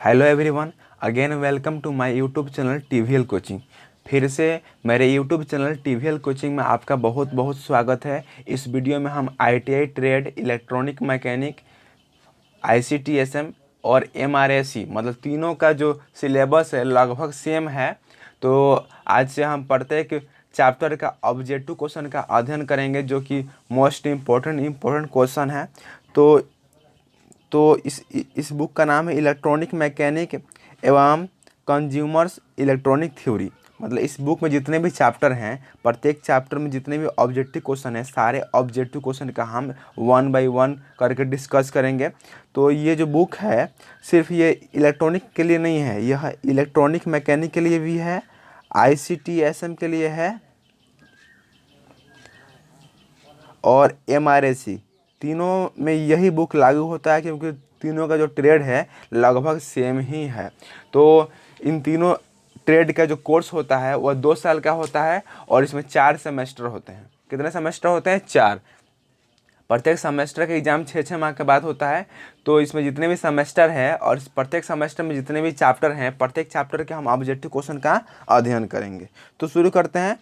Hello everyone, again welcome to my YouTube channel TVL coaching. फिर से मेरे YouTube channel TVL coaching में आपका बहुत बहुत स्वागत है। इस वीडियो में हम आईटीआई ट्रेड, इलेक्ट्रॉनिक मैकेनिक, आईसीटीएसएम और एमआरएससी मतलब तीनों का जो सिलेबस है लगभग सेम है। तो आज से हम प्रत्येक चैप्टर का ऑब्जेक्टिव क्वेश्चन का अध्ययन करेंगे जो कि मोस्ट इम्पोर्टेंट क्वेश्चन है। तो इस बुक का नाम है इलेक्ट्रॉनिक मैकेनिक एवं कंज्यूमर्स इलेक्ट्रॉनिक थ्योरी। मतलब इस बुक में जितने भी चैप्टर हैं, प्रत्येक चैप्टर में जितने भी ऑब्जेक्टिव क्वेश्चन हैं, सारे ऑब्जेक्टिव क्वेश्चन का हम 1 बाय 1 करके डिस्कस करेंगे। तो ये जो बुक है सिर्फ ये इलेक्ट्रॉनिक के लिए नहीं है, यह इलेक्ट्रॉनिक मैकेनिक के लिए भी है, आईसीटीएसएम के लिए है और एमआरएससी। तीनों में यही बुक लागू होता है क्योंकि तीनों का जो ट्रेड है लगभग सेम ही है। तो इन तीनों ट्रेड का जो कोर्स होता है वह 2 साल का होता है और इसमें 4 सेमेस्टर होते हैं। कितने सेमेस्टर होते हैं? 4। प्रत्येक सेमेस्टर का एग्जाम 6 माह के बाद होता है। तो इसमें जितने भी सेमेस्टर है और प्रत्येक सेमेस्टर में जितने भी चैप्टर हैं, प्रत्येक चैप्टर के हम ऑब्जेक्टिव क्वेश्चन का अध्ययन करेंगे। तो शुरू करते हैं।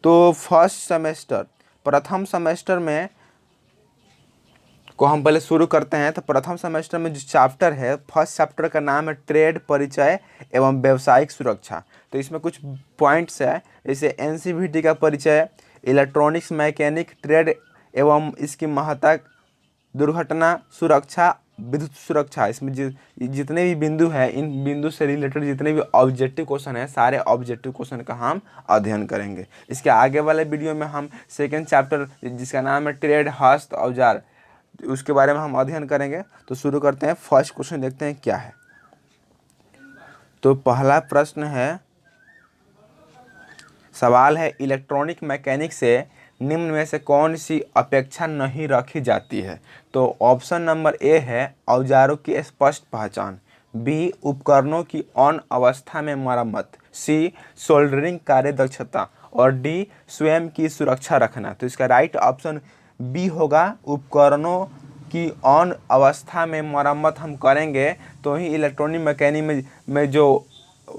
तो फर्स्ट सेमेस्टर, प्रथम सेमेस्टर में को हम पहले शुरू करते हैं। तो प्रथम सेमेस्टर में जो चैप्टर है, फर्स्ट चैप्टर का नाम है ट्रेड, परिचय एवं व्यावसायिक सुरक्षा। तो इसमें कुछ पॉइंट्स है, जैसे एनसीवीटी का परिचय, इलेक्ट्रॉनिक्स मैकेनिक ट्रेड एवं इसकी महत्ता, दुर्घटना सुरक्षा, विद्युत सुरक्षा। इसमें जितने भी बिंदु हैं, इन बिंदु से रिलेटेड जितने भी ऑब्जेक्टिव क्वेश्चन हैं, सारे ऑब्जेक्टिव क्वेश्चन का हम अध्ययन करेंगे। इसके आगे वाले वीडियो में हम सेकेंड चैप्टर जिसका नाम है ट्रेड, हस्त औजार, उसके बारे में हम अध्ययन करेंगे। तो शुरू करते हैं। फर्स्ट क्वेश्चन देखते हैं क्या है। तो पहला प्रश्न है, सवाल है, इलेक्ट्रॉनिक मैकेनिक से निम्न में से कौन सी अपेक्षा नहीं रखी जाती है? तो ऑप्शन नंबर ए है औजारों की स्पष्ट पहचान, बी उपकरणों की ऑन अवस्था में मरम्मत, सी सोल्डरिंग कार्य दक्षता और डी स्वयं की सुरक्षा रखना। तो इसका राइट ऑप्शन बी होगा, उपकरणों की ऑन अवस्था में मरम्मत हम करेंगे तो ही इलेक्ट्रॉनिक मैकेनिक में जो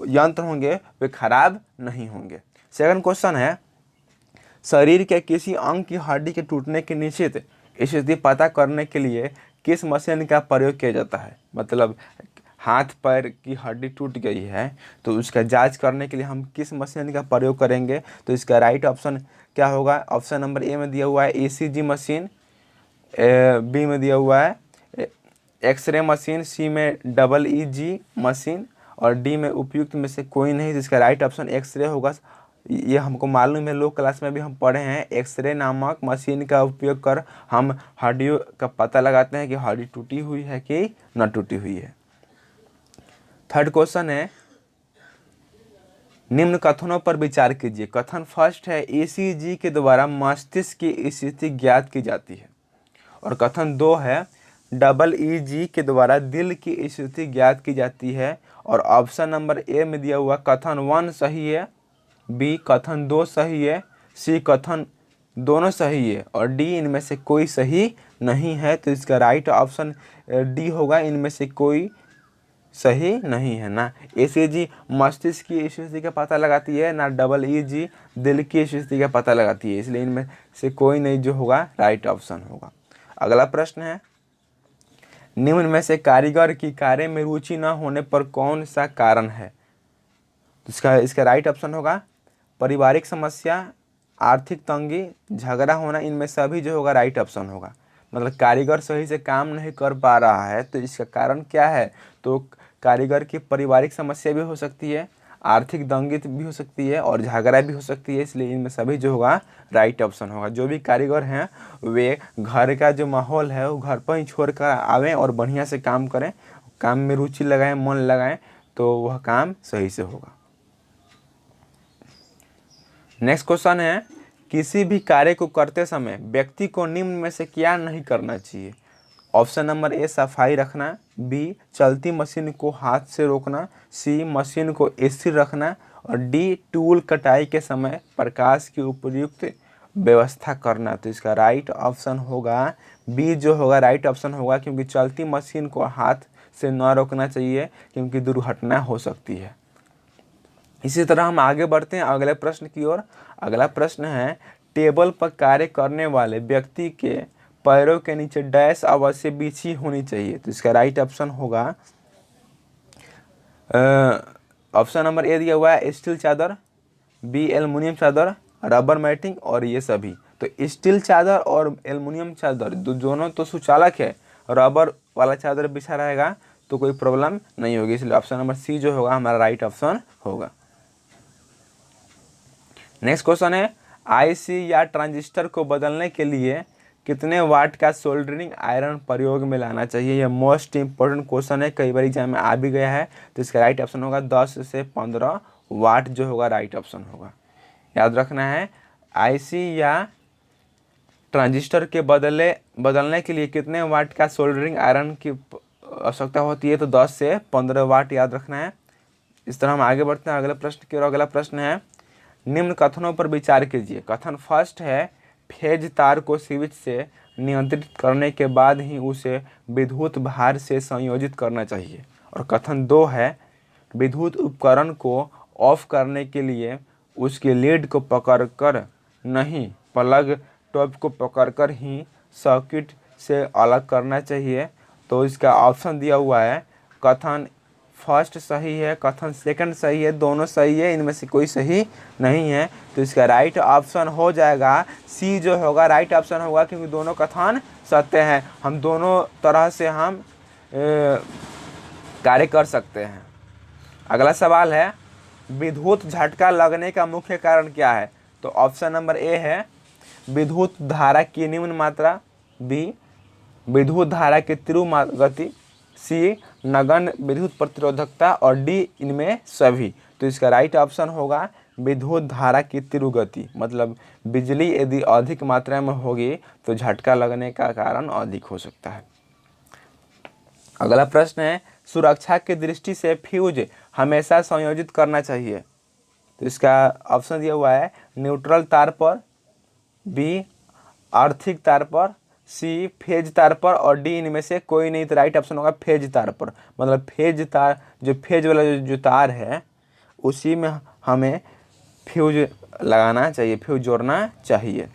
यंत्र होंगे वे खराब नहीं होंगे। सेकंड क्वेश्चन है, शरीर के किसी अंग की हड्डी के टूटने की निश्चित स्थिति पता करने के लिए किस मशीन का प्रयोग किया जाता है? मतलब हाथ पैर की हड्डी टूट गई है तो उसका जांच करने के लिए हम किस मशीन का प्रयोग करेंगे? तो इसका राइट ऑप्शन क्या होगा? ऑप्शन नंबर ए में दिया हुआ है ईसीजी मशीन, बी में दिया हुआ है एक्सरे मशीन, सी में EEG मशीन और डी में उपयुक्त में से कोई नहीं। जिसका राइट ऑप्शन एक्सरे होगा। ये हमको मालूम है, लोक क्लास में भी हम पढ़े हैं, एक्सरे नामक मशीन का उपयोग कर हम हड्डियों का पता लगाते हैं कि हड्डी टूटी हुई है कि न टूटी हुई है। थर्ड क्वेश्चन है, निम्न कथनों पर विचार कीजिए। कथन फर्स्ट है, ईसीजी के द्वारा मस्तिष्क की स्थिति ज्ञात की जाती है। और कथन 2 है, EEG के द्वारा दिल की स्थिति ज्ञात की जाती है। और ऑप्शन नंबर ए में दिया हुआ कथन 1 सही है, बी कथन 2 सही है, सी कथन दोनों सही है और डी इनमें से कोई सही नहीं है। तो इसका राइट ऑप्शन डी होगा, इनमें से कोई सही नहीं है। ना ईसीजी मस्तिष्क की स्थिति का पता लगाती है, ना EEG दिल की स्थिति का पता लगाती है, इसलिए इनमें से कोई नहीं जो होगा राइट ऑप्शन होगा। अगला प्रश्न है, निम्न में से कारीगर की कार्य में रुचि न होने पर कौन सा कारण है? तो इसका राइट ऑप्शन होगा पारिवारिक समस्या, आर्थिक तंगी, झगड़ा होना। इनमें सभी जो होगा राइट ऑप्शन होगा। मतलब कारीगर सही से काम नहीं कर पा रहा है तो इसका कारण क्या है? तो कारीगर की पारिवारिक समस्या भी हो सकती है, आर्थिक तंगी भी हो सकती है और झगड़ा भी हो सकती है, इसलिए इनमें सभी जो होगा राइट ऑप्शन होगा। जो भी कारीगर हैं वे घर का जो माहौल है वो घर पर ही छोड़ कर आवें और बढ़िया से काम करें, काम में रुचि लगाएं, मन लगाएं, तो वह काम सही से होगा। नेक्स्ट क्वेश्चन है, किसी भी कार्य को करते समय व्यक्ति को निम्न में से क्या नहीं करना चाहिए? ऑप्शन नंबर ए सफाई रखना, बी चलती मशीन को हाथ से रोकना, सी मशीन को स्थिर रखना और डी टूल कटाई के समय प्रकाश की उपयुक्त व्यवस्था करना। तो इसका राइट ऑप्शन होगा बी जो होगा राइट ऑप्शन होगा, क्योंकि चलती मशीन को हाथ से न रोकना चाहिए क्योंकि दुर्घटना हो सकती है। इसी तरह हम आगे बढ़ते हैं अगले प्रश्न की ओर। अगला प्रश्न है, टेबल पर कार्य करने वाले व्यक्ति के पैरों के नीचे डैश अवश्य बिछी होनी चाहिए। तो इसका राइट ऑप्शन होगा ऑप्शन नंबर ए दिया हुआ है स्टील चादर, बी एल्युमिनियम चादर, रबर मैटिंग और ये सभी। तो स्टील चादर और एल्युमिनियम चादर दोनों तो सुचालक है, रबर वाला चादर बिछा रहेगा तो कोई प्रॉब्लम नहीं होगी, इसलिए ऑप्शन नंबर सी जो होगा हमारा राइट ऑप्शन होगा। नेक्स्ट क्वेश्चन है, आईसी या ट्रांजिस्टर को बदलने के लिए कितने वाट का सोल्डरिंग आयरन प्रयोग में लाना चाहिए। यह मोस्ट इंपॉर्टेंट क्वेश्चन है, कई बार एग्जाम में आ भी गया है। तो इसका राइट ऑप्शन होगा 10 से 15 वाट जो होगा राइट ऑप्शन होगा। याद रखना है, आईसी या ट्रांजिस्टर के बदलने के लिए कितने वाट का सोल्डरिंग आयरन की आवश्यकता होती है, तो 10 से 15 वाट याद रखना है। इस तरह हम आगे बढ़ते हैं अगले प्रश्न की ओर। अगला प्रश्न है, निम्न कथनों पर विचार कीजिए। कथन फर्स्ट है, फेज तार को स्विच से नियंत्रित करने के बाद ही उसे विद्युत भार से संयोजित करना चाहिए। और कथन 2 है, विद्युत उपकरण को ऑफ करने के लिए उसके लीड को पकड़कर नहीं, प्लग टॉप को पकड़कर ही सर्किट से अलग करना चाहिए। तो इसका ऑप्शन दिया हुआ है, कथन फर्स्ट सही है, कथन सेकंड सही है, दोनों सही है, इनमें से कोई सही नहीं है। तो इसका राइट ऑप्शन हो जाएगा सी जो होगा राइट ऑप्शन होगा, क्योंकि दोनों कथन सत्य हैं। हम दोनों तरह से हम कार्य कर सकते हैं। अगला सवाल है, विद्युत झटका लगने का मुख्य कारण क्या है। तो ऑप्शन नंबर ए है विद्युत धारा की निम्न मात्रा, बी विद्युत धारा की तीव्र गति, सी नगण्य विद्युत प्रतिरोधकता और डी इनमें सभी। तो इसका राइट ऑप्शन होगा विद्युत धारा की तीव्र गति, मतलब बिजली यदि अधिक मात्रा में होगी तो झटका लगने का कारण अधिक हो सकता है। अगला प्रश्न है, सुरक्षा की दृष्टि से फ्यूज हमेशा संयोजित करना चाहिए। तो इसका ऑप्शन दिया हुआ है न्यूट्रल तार पर, बी आर्थिक तार पर, सी फेज तार पर और डी इनमें से कोई नहीं। तो राइट ऑप्शन होगा फेज तार पर, मतलब फेज तार जो फेज वाला जो तार है उसी में हमें फ्यूज लगाना चाहिए, फ्यूज जोड़ना चाहिए।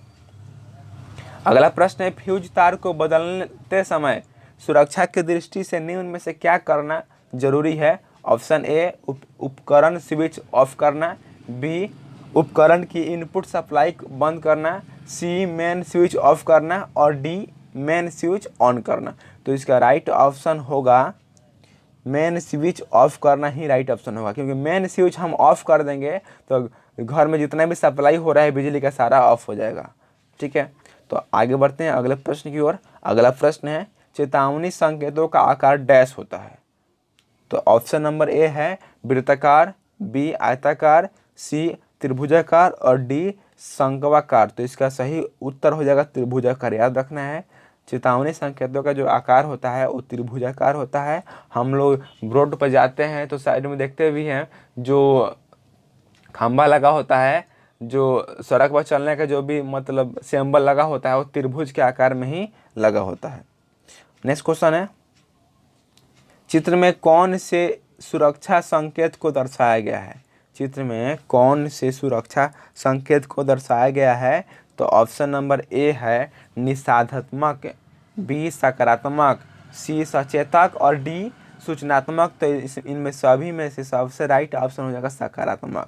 अगला प्रश्न है, फ्यूज तार को बदलते समय सुरक्षा की दृष्टि से निम्न में से क्या करना जरूरी है। ऑप्शन ए उपकरण स्विच ऑफ करना, बी उपकरण की इनपुट सप्लाई बंद करना, सी मेन स्विच ऑफ करना और डी मेन स्विच ऑन करना। तो इसका राइट ऑप्शन होगा मेन स्विच ऑफ करना ही राइट ऑप्शन होगा, क्योंकि मेन स्विच हम ऑफ कर देंगे तो घर में जितना भी सप्लाई हो रहा है बिजली का सारा ऑफ हो जाएगा। ठीक है, तो आगे बढ़ते हैं अगले प्रश्न की ओर। अगला प्रश्न है, चेतावनी संकेतों का आकार डैश होता है। तो ऑप्शन नंबर ए है वृत्ताकार, बी आयताकार, सी त्रिभुजाकार और डी शंक्वाकार। तो इसका सही उत्तर हो जाएगा त्रिभुजाकार। याद रखना है, चेतावनी संकेतों का जो आकार होता है वो त्रिभुजाकार होता है। हम लोग रोड पर जाते हैं तो साइड में देखते भी हैं जो खंभा लगा होता है, जो सड़क पर चलने का जो भी मतलब सिंबल लगा होता है वो त्रिभुज के आकार में ही लगा होता है। नेक्स्ट क्वेश्चन है, चित्र में कौन से सुरक्षा संकेत को दर्शाया गया है। चित्र में कौन से सुरक्षा संकेत को दर्शाया गया है। तो ऑप्शन नंबर ए है निषेधात्मक, बी सकारात्मक, सी सचेतक और डी सूचनात्मक। तो इनमें सभी में से सबसे राइट ऑप्शन हो जाएगा सकारात्मक,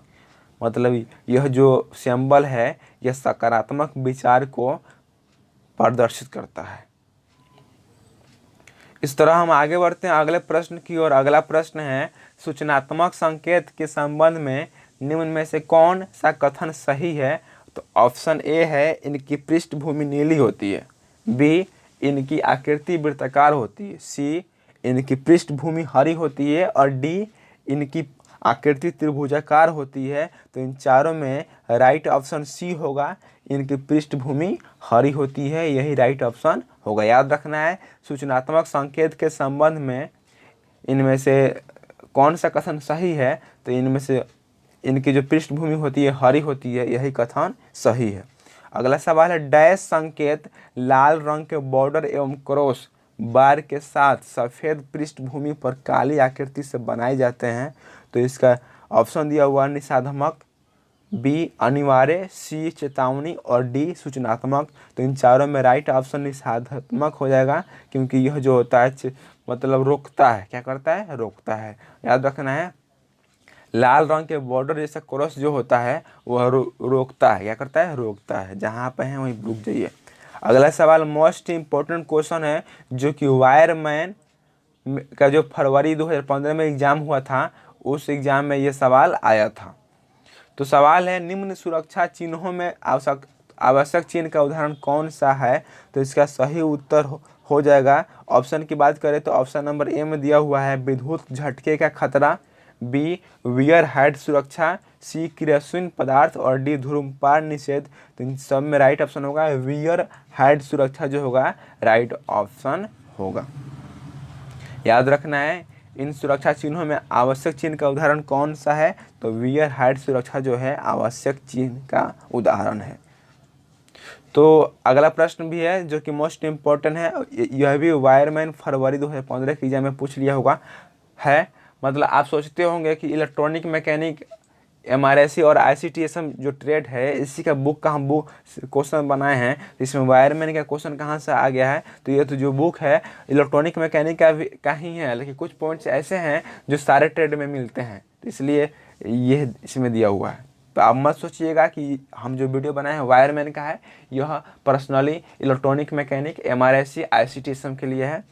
मतलब यह जो सिंबल है यह सकारात्मक विचार को प्रदर्शित करता है। इस तरह हम आगे बढ़ते हैं अगले प्रश्न की ओर। अगला प्रश्न है, सूचनात्मक संकेत के संबंध में निम्न में से कौन सा कथन सही है। तो ऑप्शन ए है इनकी पृष्ठभूमि नीली होती है, बी इनकी आकृति वृत्ताकार होती है, सी इनकी पृष्ठभूमि हरी होती है और डी इनकी आकृति त्रिभुजाकार होती है। तो इन चारों में राइट ऑप्शन सी होगा, इनकी पृष्ठभूमि हरी होती है, यही राइट ऑप्शन होगा। याद रखना है, सूचनात्मक संकेत के संबंध में इनमें से कौन सा कथन सही है। तो इनमें से इनकी जो पृष्ठभूमि होती है हरी होती है, यही कथन सही है। अगला सवाल है, डैश संकेत लाल रंग के बॉर्डर एवं क्रॉस बार के साथ सफ़ेद पृष्ठभूमि पर काली आकृति से बनाए जाते हैं। तो इसका ऑप्शन दिया हुआ निषेधात्मक, बी अनिवार्य, सी चेतावनी और डी सूचनात्मक। तो इन चारों में राइट ऑप्शन निषेधात्मक हो जाएगा, क्योंकि यह जो होता है मतलब रोकता है, क्या करता है, रोकता है। याद रखना है, लाल रंग के बॉर्डर जैसा क्रॉस जो होता है वह रोकता है, क्या करता है, रोकता है। जहाँ पे हैं वहीं रुक जाइए। अगला सवाल मोस्ट इम्पोर्टेंट क्वेश्चन है, जो कि वायरमैन का जो फरवरी 2015 में एग्जाम हुआ था, उस एग्जाम में ये सवाल आया था। तो सवाल है, निम्न सुरक्षा चिन्हों में आवश्यक चिन्ह का उदाहरण कौन सा है। तो इसका सही उत्तर हो जाएगा, ऑप्शन की बात करें तो ऑप्शन नंबर ए में दिया हुआ है विद्युत झटके का खतरा, बी वियर हेड सुरक्षा, सी किरोसिन पदार्थ और डी धूम्रपान निषेध। तो इन सब में राइट ऑप्शन होगा वियर हेड सुरक्षा जो होगा राइट ऑप्शन होगा। याद रखना है, इन सुरक्षा चिन्हों में आवश्यक चिन्ह का उदाहरण कौन सा है। तो वियर हेड सुरक्षा जो है आवश्यक चिन्ह का उदाहरण है। तो अगला प्रश्न भी है जो कि मोस्ट इम्पोर्टेंट है, यह भी वायरमैन फरवरी 2015 के एग्जाम में पूछ लिया होगा है। मतलब आप सोचते होंगे कि इलेक्ट्रॉनिक मैकेनिक, MRSC और ICTSM जो ट्रेड है, इसी का बुक का हम बुक क्वेश्चन बनाए हैं, इसमें वायरमैन का क्वेश्चन कहाँ से आ गया है। तो ये तो जो बुक है इलेक्ट्रॉनिक मैकेनिक का ही है, लेकिन कुछ पॉइंट्स ऐसे हैं जो सारे ट्रेड में मिलते हैं, तो इसलिए ये इसमें दिया हुआ है। तो आप मत सोचिएगा कि हम जो वीडियो बनाए हैं वायरमैन का है, यह personally electronic mechanic, MRSC, ICTSM के लिए है।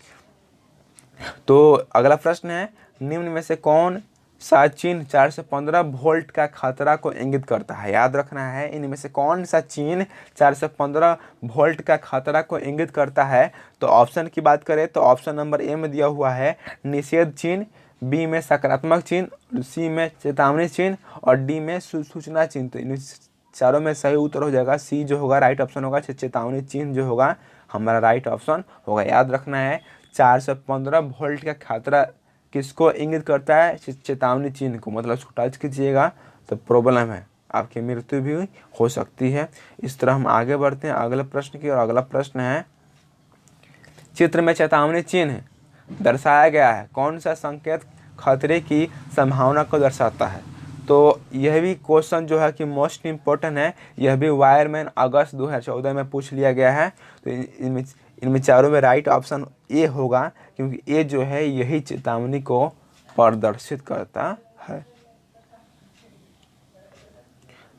तो अगला प्रश्न है, निम्न में से कौन सा चिन्ह 4 से 15 वोल्ट का खतरा को इंगित करता है। याद रखना है, इनमें से कौन सा चिन्ह 4 से 15 वोल्ट का खतरा को इंगित करता है। तो ऑप्शन की बात करें तो ऑप्शन नंबर ए में दिया हुआ है निषेध चिन्ह, बी में सकारात्मक चिन्ह, सी में चेतावनी चिन्ह और डी में सूचना चिन्ह। तो इन चारों में सही उत्तर हो जाएगा सी जो होगा राइट ऑप्शन होगा, चेतावनी चिन्ह जो होगा हमारा राइट ऑप्शन होगा। याद रखना है, 4 से 15 वोल्ट का खतरा किसको इंगित करता है, चेतावनी चिन्ह को। मतलब उसको टच कीजिएगा तो प्रॉब्लम है, आपकी मृत्यु भी हो सकती है। इस तरह हम आगे बढ़ते हैं अगले प्रश्न की। और अगला प्रश्न है, चित्र में चेतावनी चिन्ह दर्शाया गया है, कौन सा संकेत खतरे की संभावना को दर्शाता है। तो यह भी क्वेश्चन जो है कि मोस्ट इम्पोर्टेंट है, यह भी वायरमैन अगस्त 2014 में पूछ लिया गया है। तो इनमें चारों में राइट ऑप्शन ए होगा, क्योंकि ए जो है यही चेतावनी को प्रदर्शित करता है।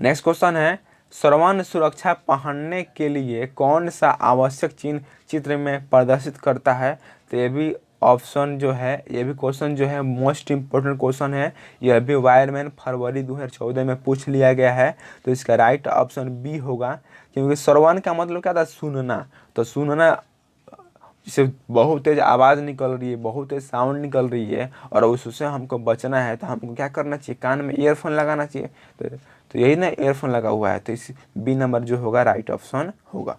नेक्स्ट क्वेश्चन है, सर्वांग सुरक्षा पहनने के लिए कौन सा आवश्यक चिन्ह चित्र में प्रदर्शित करता है। तो ये भी ऑप्शन जो है, ये भी क्वेश्चन जो है मोस्ट इम्पोर्टेंट क्वेश्चन है, यह भी वायरमैन फरवरी 2014 में पूछ लिया गया है। तो इसका राइट ऑप्शन बी होगा, क्योंकि सर्वांग का मतलब क्या था, सुनना। तो सुनना, जिससे बहुत तेज आवाज़ निकल रही है, बहुत तेज साउंड निकल रही है और उससे हमको बचना है, तो हमको क्या करना चाहिए, कान में ईयरफोन लगाना चाहिए। तो यही ना ईयरफोन लगा हुआ है, तो इस बी नंबर जो होगा राइट ऑप्शन होगा।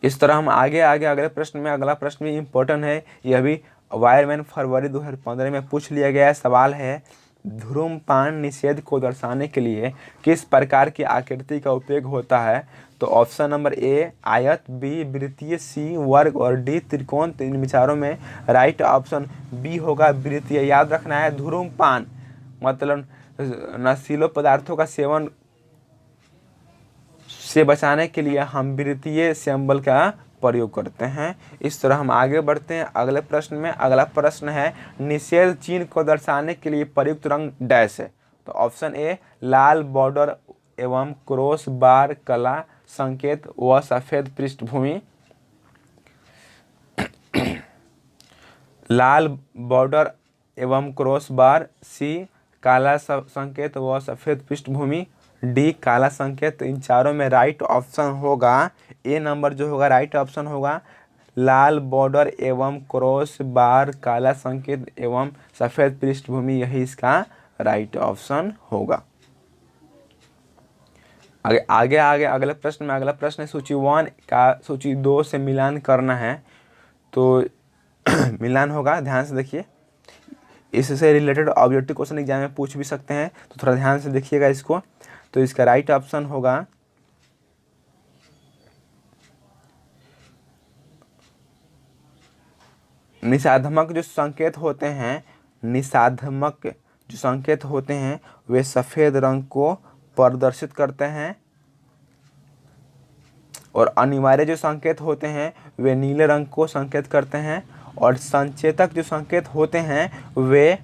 इस तरह हम आगे आगे अगले प्रश्न में, अगला प्रश्न भी इम्पोर्टेंट है, यह भी वायरमैन फरवरी 2015 में पूछ लिया गया है। सवाल है, धूम्रपान निषेध को दर्शाने के लिए किस प्रकार की आकृति का उपयोग होता है। तो ऑप्शन नंबर ए आयत, बी वृत्तीय, सी वर्ग और डी त्रिकोण। तो इन विचारों में राइट ऑप्शन बी होगा, वृत्तीय। याद रखना है, धूम्रपान मतलब नशीले पदार्थों का सेवन से बचाने के लिए हम वृत्तीय सिंबल का प्रयोग करते हैं। इस तरह हम आगे बढ़ते हैं अगले प्रश्न में। अगला प्रश्न है, निषेध चिन्ह को दर्शाने के लिए प्रयुक्त रंग डैश है। तो ऑप्शन ए लाल बॉर्डर एवं क्रॉस बार, कला संकेत व सफेद पृष्ठभूमि। लाल बॉर्डर एवं क्रॉस बार, सी काला संकेत व सफेद पृष्ठभूमि, डी काला संकेत। इन चारों में राइट ऑप्शन होगा ए नंबर जो होगा राइट ऑप्शन होगा, लाल बॉर्डर एवं क्रॉस बार, काला संकेत एवं सफेद पृष्ठभूमि, यही इसका राइट ऑप्शन होगा। आगे अगले प्रश्न में, अगला प्रश्न है सूची 1 का सूची 2 से मिलान करना है। तो मिलान होगा, ध्यान से देखिए, इससे रिलेटेड ऑब्जेक्टिव क्वेश्चन एग्जाम में पूछ भी सकते हैं, तो थोड़ा ध्यान से देखिएगा इसको। तो इसका राइट ऑप्शन होगा निषेधात्मक जो संकेत होते हैं, निषेधात्मक जो संकेत होते हैं वे सफ़ेद रंग को प्रदर्शित करते हैं और अनिवार्य जो संकेत होते हैं वे नीले रंग को संकेत करते हैं और संचेतक जो संकेत होते हैं वे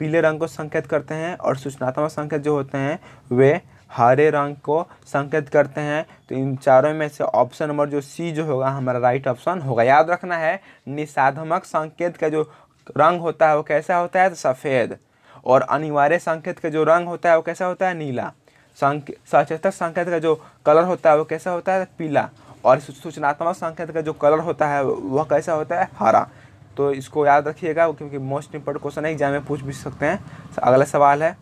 पीले रंग को संकेत करते हैं और सूचनात्मक संकेत जो होते हैं वे हरे रंग को संकेत करते हैं। तो इन चारों में से ऑप्शन नंबर जो सी जो होगा हमारा राइट ऑप्शन होगा। याद रखना है निषेधात्मक संकेत का जो रंग होता है वो कैसा होता है, तो सफ़ेद, और अनिवार्य संकेत का जो रंग होता है वो कैसा होता है, नीला। सचेतक संकेत का जो कलर होता है वो कैसा होता है, पीला, और सूचनात्मक संकेत का जो कलर होता है वह कैसा होता है, हरा। तो इसको याद रखिएगा क्योंकि मोस्ट इंपोर्टेंट क्वेश्चन है, एग्जाम में पूछ भी सकते हैं। अगला सवाल है,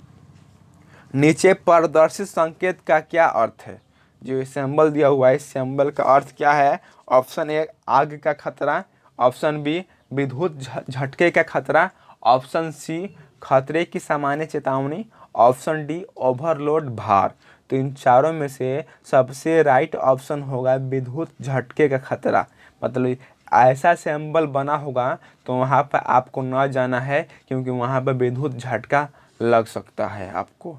नीचे प्रदर्शित संकेत का क्या अर्थ है। जो सिंबल दिया हुआ है इस सिंबल का अर्थ क्या है। ऑप्शन ए आग का खतरा, ऑप्शन बी विद्युत झटके का खतरा, ऑप्शन सी खतरे की सामान्य चेतावनी, ऑप्शन डी ओवरलोड भार। तो इन चारों में से सबसे राइट ऑप्शन होगा विद्युत झटके का खतरा। मतलब ऐसा सिंबल बना होगा तो वहाँ पर आपको न जाना है क्योंकि वहाँ पर विद्युत झटका लग सकता है आपको।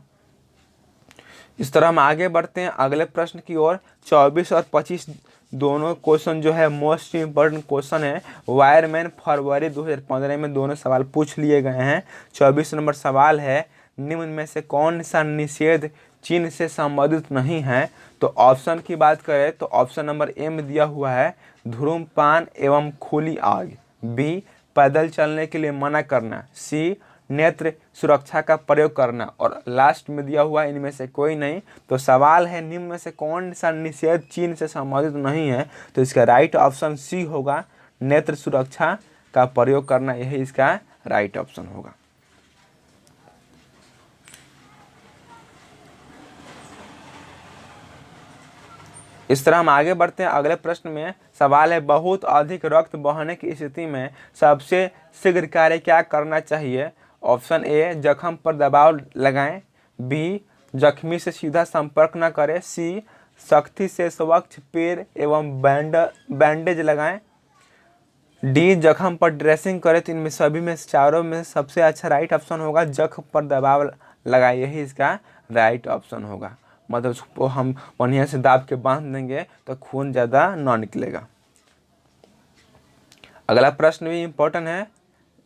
इस तरह हम आगे बढ़ते हैं अगले प्रश्न की ओर। 24 और 25 दोनों क्वेश्चन जो है मोस्ट इम्पोर्टेंट क्वेश्चन है। वायरमैन फरवरी 2015 में दोनों सवाल पूछ लिए गए हैं। 24 नंबर सवाल है, निम्न में से कौन सा निषेध चिन्ह से संबंधित नहीं है। तो ऑप्शन की बात करें तो ऑप्शन नंबर ए में दिया हुआ है धूम्रपान एवं खुली आग, बी पैदल चलने के लिए मना करना, सी नेत्र सुरक्षा का प्रयोग करना, और लास्ट में दिया हुआ इनमें से कोई नहीं। तो सवाल है निम्न में से कौन सा निषेध चिन्ह से संबंधित नहीं है। तो इसका राइट ऑप्शन सी होगा, नेत्र सुरक्षा का प्रयोग करना, यही इसका राइट ऑप्शन होगा। इस तरह हम आगे बढ़ते हैं अगले प्रश्न में। सवाल है, बहुत अधिक रक्त बहने की स्थिति में सबसे शीघ्र कार्य क्या करना चाहिए। ऑप्शन ए जख्म पर दबाव लगाएं, बी जख्मी से सीधा संपर्क न करें, सी सख्ती से स्वच्छ पैर एवं बैंडेज लगाएं, डी जख्म पर ड्रेसिंग करें। तो इनमें सभी में चारों में सबसे अच्छा राइट ऑप्शन होगा जख्म पर दबाव लगाए, यही इसका राइट ऑप्शन होगा। मतलब उसको हम बढ़िया से दाब के बांध देंगे तो खून ज़्यादा ना निकलेगा। अगला प्रश्न भी इम्पोर्टेंट है,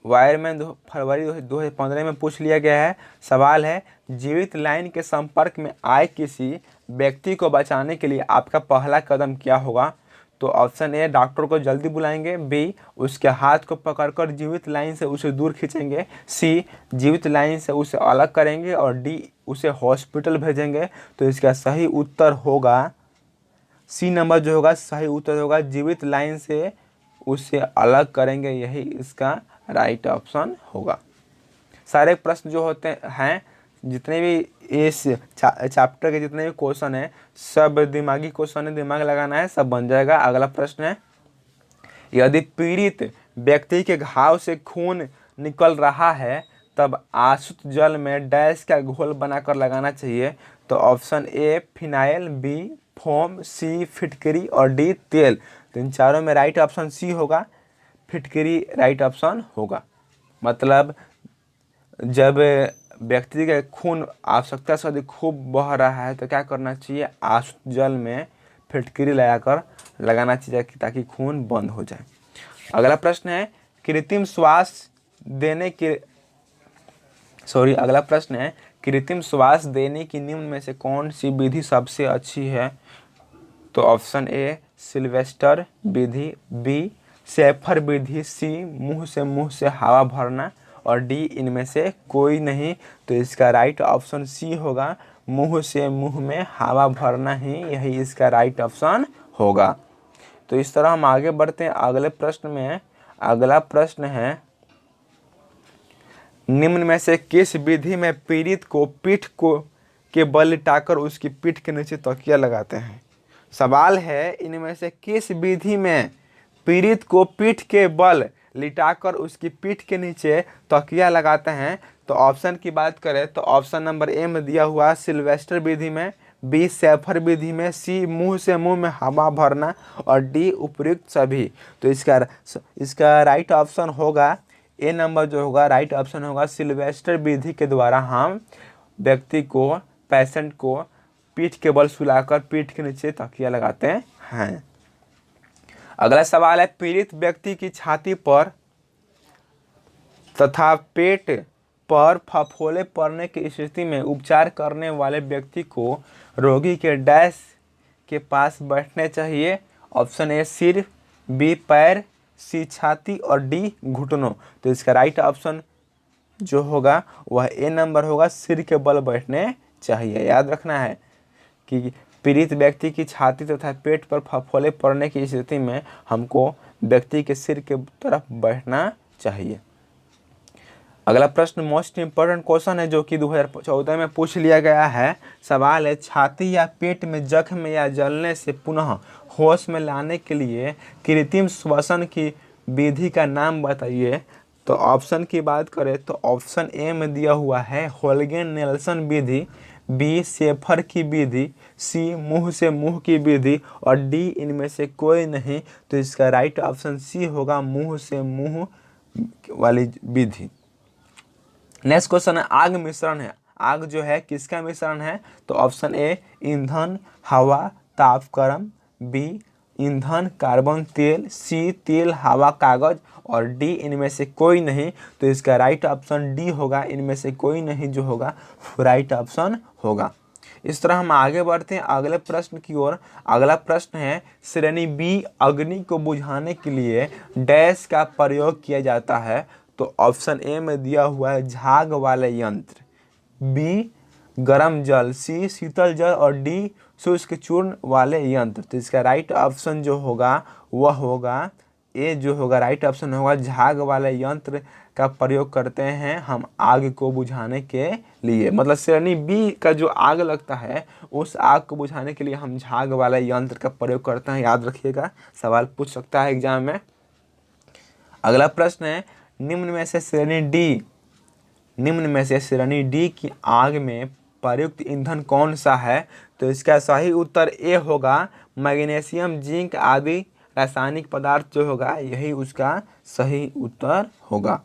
वायरमैन फरवरी 2015 में पूछ लिया गया है। सवाल है, जीवित लाइन के संपर्क में आए किसी व्यक्ति को बचाने के लिए आपका पहला कदम क्या होगा। तो ऑप्शन ए डॉक्टर को जल्दी बुलाएंगे, बी उसके हाथ को पकड़कर जीवित लाइन से उसे दूर खींचेंगे, सी जीवित लाइन से उसे अलग करेंगे, और डी उसे हॉस्पिटल भेजेंगे। तो इसका सही उत्तर होगा सी नंबर जो होगा सही उत्तर होगा, जीवित लाइन से उसे अलग करेंगे, यही इसका राइट ऑप्शन होगा। सारे प्रश्न जो होते हैं जितने भी इस चैप्टर के जितने भी क्वेश्चन है सब दिमागी क्वेश्चन है, दिमाग लगाना है, सब बन जाएगा। अगला प्रश्न है, यदि पीड़ित व्यक्ति के घाव से खून निकल रहा है तब आसुत जल में डैश का घोल बनाकर लगाना चाहिए। तो option A phenyl, B foam, C फिटकरी और डी तेल। तो इन चारों में राइट ऑप्शन सी होगा, फिटकरी राइट ऑप्शन होगा। मतलब जब व्यक्ति के खून आवश्यकता से अधिक खूब बह रहा है तो क्या करना चाहिए, आसुत जल में फिटकरी लगाकर लगाना चाहिए ताकि खून बंद हो जाए। अगला प्रश्न है, कृत्रिम श्वास देने की निम्न में से कौन सी विधि सबसे अच्छी है। तो ऑप्शन ए सिल्वेस्टर विधि, बी शेफर विधि, सी मुंह से हवा भरना, और डी इनमें से कोई नहीं। तो इसका राइट ऑप्शन सी होगा, मुंह से मुंह में हवा भरना ही यही इसका राइट ऑप्शन होगा। तो इस तरह हम आगे बढ़ते हैं अगले प्रश्न में। अगला प्रश्न है, निम्न में से किस विधि में पीड़ित को पीठ को के बल लिटाकर उसकी पीठ के नीचे तकिया लगाते हैं। सवाल है, इनमें से किस विधि में पीड़ित को पीठ के बल लिटाकर उसकी पीठ के नीचे तकिया लगाते हैं। तो ऑप्शन की बात करें तो ऑप्शन नंबर ए में दिया हुआ सिल्वेस्टर विधि में, बी सैफर विधि में, सी मुंह से मुंह में हवा भरना और डी उपयुक्त सभी। तो इसका राइट ऑप्शन होगा ए नंबर जो होगा राइट ऑप्शन होगा सिल्वेस्टर विधि के द्वारा हम व्यक्ति को, पेशेंट को पीठ के बल सुलाकर पीठ के नीचे तकिया लगाते हैं। अगला सवाल है, पीड़ित व्यक्ति की छाती पर तथा पेट पर फफोले पड़ने की स्थिति में उपचार करने वाले व्यक्ति को रोगी के डैश के पास बैठने चाहिए। ऑप्शन ए सिर, बी पैर, सी छाती और डी घुटनों। तो इसका राइट ऑप्शन जो होगा वह ए नंबर होगा, सिर के बल बैठने चाहिए। याद रखना है कि पीड़ित व्यक्ति की छाती तथा पेट पर फफोले पड़ने की स्थिति में हमको व्यक्ति के सिर के तरफ बैठना चाहिए। अगला प्रश्न मोस्ट इम्पोर्टेंट क्वेश्चन है जो कि 2014 में पूछ लिया गया है। सवाल है, छाती या पेट में जख्म या जलने से पुनः होश में लाने के लिए कृत्रिम श्वसन की विधि का नाम बताइए। तो ऑप्शन की बात करें तो ऑप्शन ए में दिया हुआ है होल्गेन नेल्सन विधि, बी शेफर की विधि, सी मुंह से मुंह की विधि और डी इनमें से कोई नहीं। तो इसका राइट ऑप्शन सी होगा, मुंह से मुंह वाली विधि। नेक्स्ट क्वेश्चन है, आग मिश्रण है। आग जो है किसका मिश्रण है? तो ऑप्शन ए ईंधन हवा तापक्रम, बी ईंधन कार्बन तेल, सी तेल हवा कागज और डी इनमें से कोई नहीं। तो इसका राइट ऑप्शन डी होगा, इनमें से कोई नहीं जो होगा राइट ऑप्शन होगा। इस तरह हम आगे बढ़ते हैं अगले प्रश्न की ओर। अगला प्रश्न है, श्रेणी बी अग्नि को बुझाने के लिए डैश का प्रयोग किया जाता है। तो ऑप्शन ए में दिया हुआ है झाग वाले यंत्र, बी गर्म जल, सी शीतल जल और डी शुष्क चूर्ण वाले यंत्र। तो इसका राइट ऑप्शन जो होगा वह होगा ए जो होगा राइट ऑप्शन होगा झाग वाले यंत्र का प्रयोग करते हैं हम आग को बुझाने के लिए। मतलब श्रेणी बी का जो आग लगता है उस आग को बुझाने के लिए हम झाग वाले यंत्र का प्रयोग करते हैं। याद रखिएगा, सवाल पूछ सकता है एग्जाम में। अगला प्रश्न है, निम्न में से श्रेणी डी की आग में प्रयुक्त ईंधन कौन सा है? तो इसका सही उत्तर ए होगा मैग्नीशियम जिंक आदि रासायनिक पदार्थ जो होगा यही उसका सही उत्तर होगा।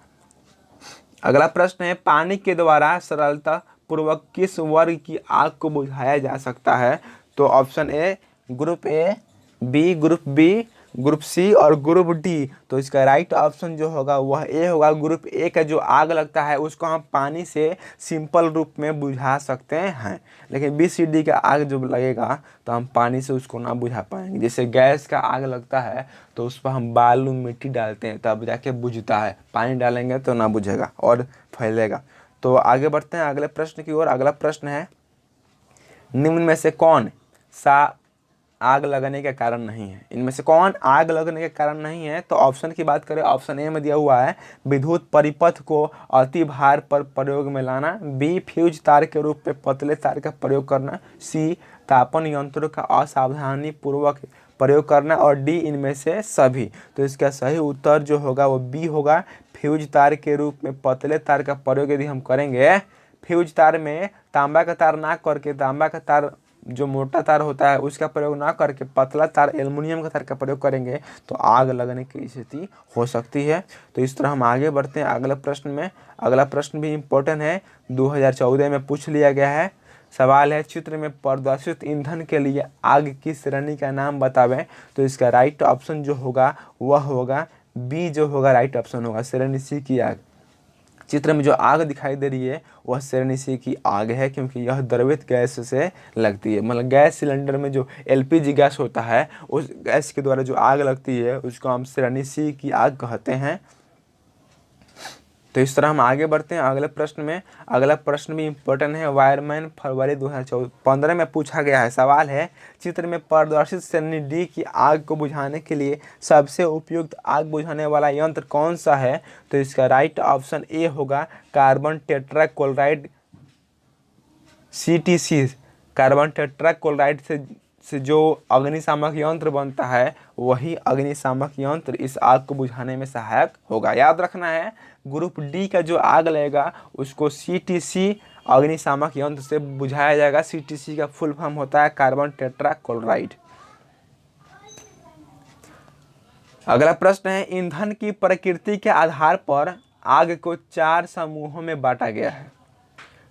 अगला प्रश्न है, पानी के द्वारा सरलता पूर्वक किस वर्ग की आग को बुझाया जा सकता है? तो option A group A, B group B, group C और ग्रुप डी। तो इसका राइट ऑप्शन जो होगा वह ए होगा, ग्रुप ए का जो आग लगता है उसको हम पानी से सिंपल रूप में बुझा सकते हैं, लेकिन बी सी डी का आग जो लगेगा तो हम पानी से उसको ना बुझा पाएंगे। जैसे गैस का आग लगता है तो उस पर हम बालू मिट्टी डालते हैं तब जाके बुझता है, पानी डालेंगे तो ना बुझेगा और फैलेगा। तो आगे बढ़ते हैं अगले प्रश्न की ओर। अगला प्रश्न है, निम्न में से कौन सा आग लगने का कारण नहीं है? इनमें से कौन आग लगने के कारण नहीं है? तो ऑप्शन की बात करें, ऑप्शन ए में दिया हुआ है विद्युत परिपथ को अति भार पर प्रयोग में लाना, बी फ्यूज तार के रूप में पतले तार का प्रयोग करना, सी तापन यंत्रों का असावधानी पूर्वक प्रयोग करना और डी इनमें से सभी। तो इसका सही उत्तर जो होगा वो बी होगा, फ्यूज तार के रूप में पतले तार का प्रयोग यदि हम करेंगे, फ्यूज तार में तांबा का तार ना करके तांबा का तार जो मोटा तार होता है उसका प्रयोग ना करके पतला तार एल्युमिनियम का तार का प्रयोग करेंगे तो आग लगने की स्थिति हो सकती है। तो इस तरह हम आगे बढ़ते हैं अगले प्रश्न में। अगला प्रश्न भी इम्पोर्टेंट है, 2014 में पूछ लिया गया है। सवाल है, चित्र में प्रदर्शित ईंधन के लिए आग की श्रेणी का नाम बतावें। तो इसका राइट ऑप्शन जो होगा वह होगा बी जो होगा राइट ऑप्शन होगा, श्रेणी सी की आग। चित्र में जो आग दिखाई दे रही है वह श्रेणी सी की आग है, क्योंकि यह द्रवित गैस से लगती है। मतलब गैस सिलेंडर में जो एलपीजी गैस होता है उस गैस के द्वारा जो आग लगती है उसको हम श्रेणी सी की आग कहते हैं। तो इस तरह हम आगे बढ़ते हैं अगले प्रश्न में। अगला प्रश्न भी इम्पोर्टेंट है, वायरमैन फरवरी 2015 में पूछा गया है। सवाल है, चित्र में प्रदर्शित श्रेणी डी की आग को बुझाने के लिए सबसे उपयुक्त आग बुझाने वाला यंत्र कौन सा है? तो इसका राइट ऑप्शन ए होगा carbon tetrachloride, CTC। Carbon tetrachloride से जो अग्निशामक यंत्र बनता है वही अग्निशामक यंत्र इस आग को बुझाने में सहायक होगा। याद रखना है, ग्रुप डी का जो आग लगेगा उसको CTC अग्निशामक यंत्र से बुझाया जाएगा। CTC का फुल फॉर्म होता है कार्बन टेट्राक्लोराइड। अगला प्रश्न है, ईंधन की प्रकृति के आधार पर आग को 4 समूहों में बांटा गया है।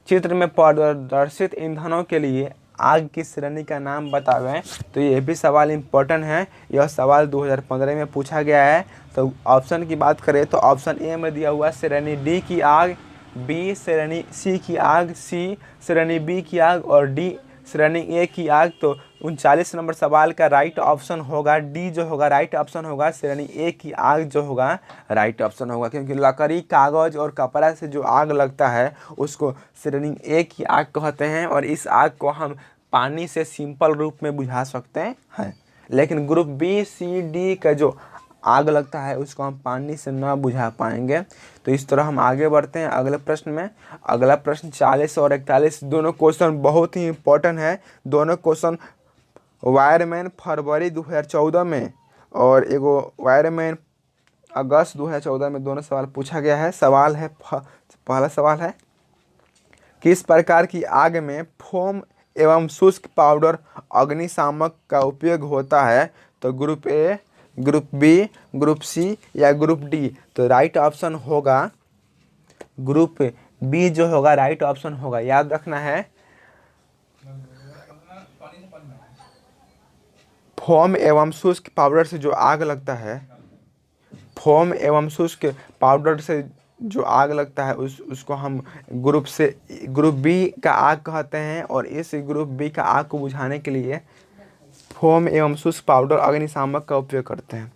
चित्र में प्रदर्शित ईंधनों के लिए आग की श्रेणी का नाम बतावें। तो ये भी सवाल इम्पोर्टेंट है, यह सवाल 2015 में पूछा गया है। तो ऑप्शन की बात करें तो ऑप्शन ए में दिया हुआ श्रेणी डी की आग, बी श्रेणी सी की आग, सी श्रेणी बी की आग और डी श्रेणी ए की आग। तो 39 नंबर सवाल का राइट ऑप्शन होगा डी जो होगा राइट ऑप्शन होगा, श्रेणी ए की आग जो होगा राइट ऑप्शन होगा, क्योंकि लकड़ी, कागज और कपड़ा से जो आग लगता है उसको श्रेणी ए की आग कहते हैं। और इस आग को हम पानी से सिंपल रूप में बुझा सकते हैं, लेकिन ग्रुप बी सी डी का जो आग लगता है उसको हम पानी से ना बुझा पाएंगे। तो इस तरह हम आगे बढ़ते हैं अगले प्रश्न में। अगला प्रश्न 40 और 41 दोनों क्वेश्चन बहुत ही इंपॉर्टेंट है। दोनों क्वेश्चन वायरमैन फरवरी 2014 में और एगो वायरमैन अगस्त 2014 में दोनों सवाल पूछा गया है। सवाल है पहला सवाल है, किस प्रकार की आग में फोम एवं शुष्क पाउडर अग्निशामक का उपयोग होता है? तो group A, group B, group C या ग्रुप डी? तो राइट ऑप्शन होगा ग्रुप बी जो होगा राइट ऑप्शन होगा। याद रखना है, फोम एवं शुष्क पाउडर से जो आग लगता है, फोम एवं शुष्क पाउडर से जो आग लगता है उसको हम ग्रुप बी का आग कहते हैं। और इस ग्रुप बी का आग को बुझाने के लिए फोम एवं शुष्क पाउडर अग्निशामक का उपयोग करते हैं।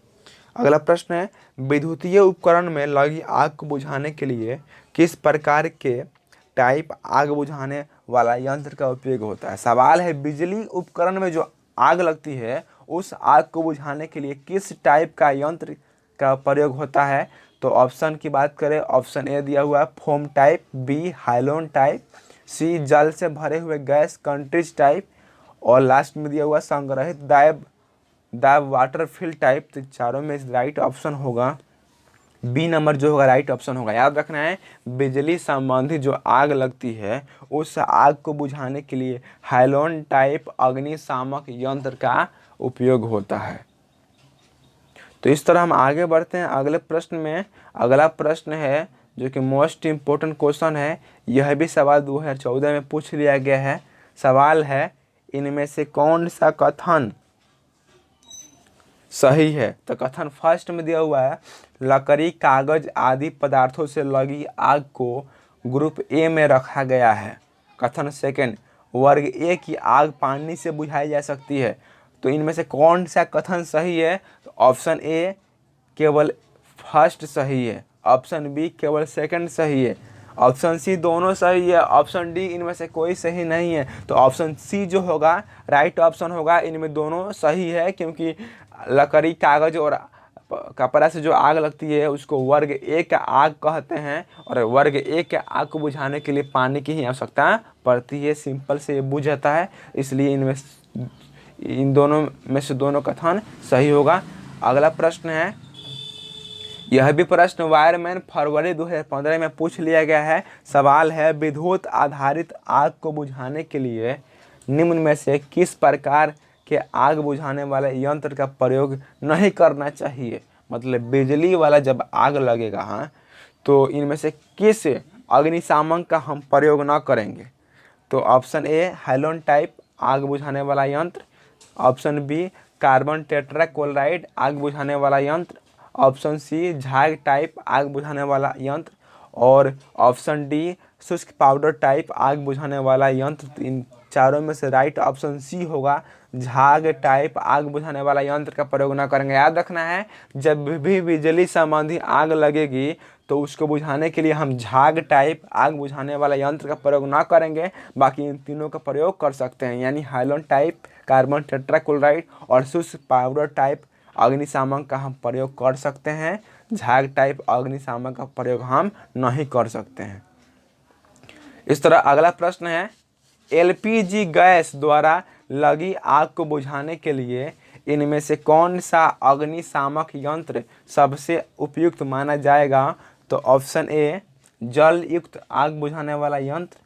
अगला प्रश्न है, विद्युतीय उपकरण में लगी आग को बुझाने के लिए किस प्रकार के टाइप आग बुझाने वाला यंत्र का उपयोग होता है? सवाल है, बिजली उपकरण में जो आग लगती है उस आग को बुझाने के लिए किस टाइप का यंत्र का प्रयोग होता है? तो ऑप्शन की बात करें, ऑप्शन ए दिया हुआ है फोम टाइप, बी हाइलोन टाइप, सी जल से भरे हुए गैस कंट्रीज टाइप और लास्ट में दिया हुआ संग्रहित दाब वाटर फिल टाइप। तो चारों में राइट ऑप्शन होगा बी नंबर जो होगा राइट ऑप्शन होगा। याद रखना है, बिजली संबंधी जो आग लगती है उस आग को बुझाने के लिए हाइलोन टाइप अग्निशामक यंत्र का उपयोग होता है। तो इस तरह हम आगे बढ़ते हैं अगले प्रश्न में। अगला प्रश्न है जो कि मोस्ट इम्पोर्टेंट क्वेश्चन है, यह भी सवाल 2014 में पूछ लिया गया है। सवाल है, इनमें से कौन सा कथन सही है? तो कथन फर्स्ट में दिया हुआ है, लकड़ी, कागज आदि पदार्थों से लगी आग को ग्रुप ए में रखा गया है। कथन सेकंड, वर्ग ए की आग पानी से बुझाई जा सकती है। तो इनमें से कौन सा कथन सही है? तो ऑप्शन ए केवल फर्स्ट सही है, ऑप्शन बी केवल सेकंड सही है, ऑप्शन सी दोनों सही है, ऑप्शन डी इनमें से कोई सही नहीं है। तो ऑप्शन सी जो होगा राइट ऑप्शन होगा, इनमें दोनों सही है, क्योंकि लकड़ी, कागज और कपड़ा से जो आग लगती है उसको वर्ग ए का आग कहते हैं। और वर्ग ए के आग को बुझाने के लिए पानी की ही आवश्यकता पड़ती है, सिंपल से ये बुझ जाता है, इसलिए इन दोनों में से दोनों कथन सही होगा। अगला प्रश्न है, यह भी प्रश्न वायरमैन फरवरी 2015 में पूछ लिया गया है। सवाल है, विद्युत आधारित आग को बुझाने के लिए निम्न में से किस प्रकार के आग बुझाने वाले यंत्र का प्रयोग नहीं करना चाहिए? मतलब बिजली वाला जब आग लगेगा, हाँ, तो इनमें से किस अग्निशामक का हम प्रयोग ना करेंगे? तो ऑप्शन ए हाइलोन टाइप आग बुझाने वाला यंत्र, ऑप्शन बी कार्बन टेट्राक्लोराइड आग बुझाने वाला यंत्र, ऑप्शन सी झाग टाइप आग बुझाने वाला यंत्र और ऑप्शन डी शुष्क पाउडर टाइप आग बुझाने वाला यंत्र। इन चारों में से राइट ऑप्शन सी होगा, झाग टाइप आग बुझाने वाला यंत्र का प्रयोग ना करेंगे। याद रखना है, जब भी बिजली संबंधी आग लगेगी तो उसको बुझाने के लिए हम झाग टाइप आग बुझाने वाला यंत्र का प्रयोग ना करेंगे, बाकी इन तीनों का प्रयोग कर सकते हैं, यानी हाइलोन टाइप, कार्बन टेट्राक्लोराइड और शुष्क पाउडर टाइप अग्निशामक का हम प्रयोग कर सकते हैं। झाग टाइप अग्निशामक का प्रयोग हम नहीं कर सकते हैं। इस तरह अगला प्रश्न है, एलपीजी गैस द्वारा लगी आग को बुझाने के लिए इनमें से कौन सा अग्निशामक यंत्र सबसे उपयुक्त माना जाएगा? तो ऑप्शन ए जल युक्त आग बुझाने वाला यंत्र,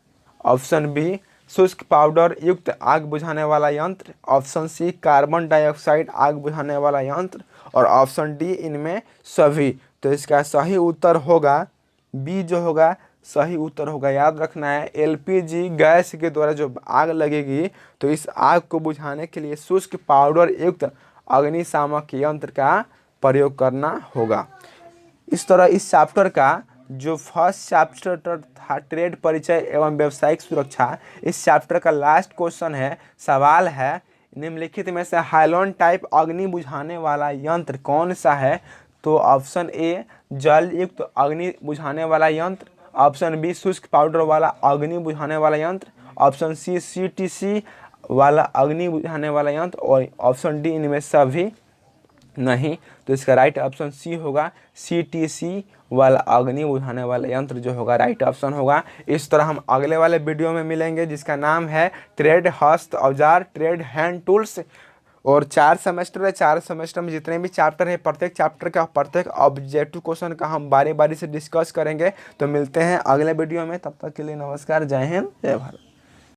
ऑप्शन बी शुष्क पाउडर युक्त आग बुझाने वाला यंत्र, ऑप्शन सी कार्बन डाइऑक्साइड आग बुझाने वाला यंत्र, और ऑप्शन डी इनमें सभी। तो इसका सही उत्तर होगा बी जो होगा सही उत्तर होगा। याद रखना है, एलपीजी गैस के द्वारा जो आग लगेगी तो इस आग को बुझाने के लिए शुष्क पाउडर युक्त अग्निशामक यंत्र का प्रयोग करना होगा। इस तरह इस चैप्टर का जो फर्स्ट चैप्टर था ट्रेड परिचय एवं व्यावसायिक सुरक्षा, इस चैप्टर का लास्ट क्वेश्चन है, सवाल है निम्नलिखित में से हाइलोन टाइप अग्नि बुझाने वाला यंत्र कौन सा है। तो ऑप्शन ए जल युक्त अग्नि बुझाने वाला यंत्र, ऑप्शन बी शुष्क पाउडर वाला अग्नि बुझाने वाला यंत्र, ऑप्शन सी सीटीसी वाला अग्नि बुझाने वाला यंत्र, और ऑप्शन डी इनमें सभी नहीं। तो इसका राइट ऑप्शन सी होगा, सीटीसी वाला अग्नि बुझाने वाला यंत्र जो होगा राइट ऑप्शन होगा। इस तरह हम अगले वाले वीडियो में मिलेंगे जिसका नाम है ट्रेड हस्त औजार, ट्रेड हैंड टूल्स। और 4 सेमेस्टर है, 4 सेमेस्टर में जितने भी चैप्टर है प्रत्येक चैप्टर का प्रत्येक ऑब्जेक्टिव क्वेश्चन का हम बारी बारी से डिस्कस करेंगे। तो मिलते हैं अगले वीडियो में, तब तक के लिए नमस्कार, जय हिंद, जय भारत।